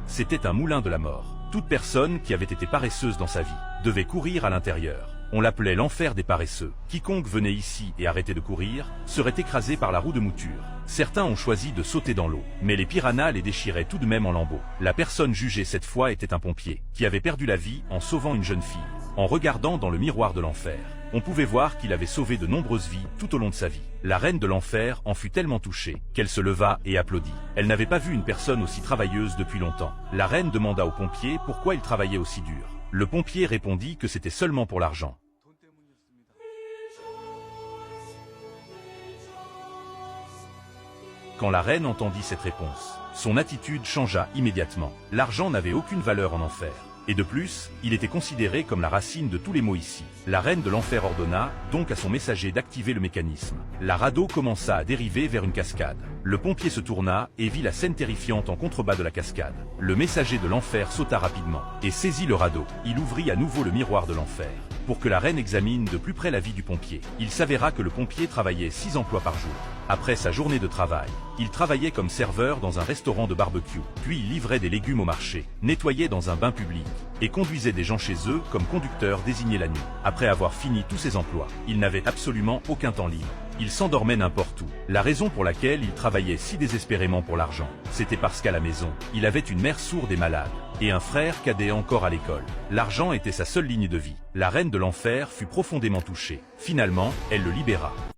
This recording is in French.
C'était un moulin de la mort. Toute personne qui avait été paresseuse dans sa vie devait courir à l'intérieur. On l'appelait l'enfer des paresseux. Quiconque venait ici et arrêtait de courir serait écrasé par la roue de mouture. Certains ont choisi de sauter dans l'eau, mais les piranhas les déchiraient tout de même en lambeaux. La personne jugée cette fois était un pompier, qui avait perdu la vie en sauvant une jeune fille. En regardant dans le miroir de l'enfer, on pouvait voir qu'il avait sauvé de nombreuses vies tout au long de sa vie. La reine de l'enfer en fut tellement touchée qu'elle se leva et applaudit. Elle n'avait pas vu une personne aussi travailleuse depuis longtemps. La reine demanda au pompier pourquoi il travaillait aussi dur. Le pompier répondit que c'était seulement pour l'argent. Quand la reine entendit cette réponse, son attitude changea immédiatement. L'argent n'avait aucune valeur en enfer. Et de plus, il était considéré comme la racine de tous les maux ici. La reine de l'enfer ordonna donc à son messager d'activer le mécanisme. La radeau commença à dériver vers une cascade. Le pompier se tourna et vit la scène terrifiante en contrebas de la cascade. Le messager de l'enfer sauta rapidement et saisit le radeau. Il ouvrit à nouveau le miroir de l'enfer pour que la reine examine de plus près la vie du pompier. Il s'avéra que le pompier travaillait 6 emplois par jour. Après sa journée de travail, il travaillait comme serveur dans un restaurant de barbecue, puis il livrait des légumes au marché, nettoyait dans un bain public et conduisait des gens chez eux comme conducteur désigné la nuit. Après avoir fini tous ses emplois, il n'avait absolument aucun temps libre. Il s'endormait n'importe où. La raison pour laquelle il travaillait si désespérément pour l'argent, c'était parce qu'à la maison, il avait une mère sourde et malade, et un frère cadet encore à l'école. L'argent était sa seule ligne de vie. La reine de l'enfer fut profondément touchée. Finalement, elle le libéra.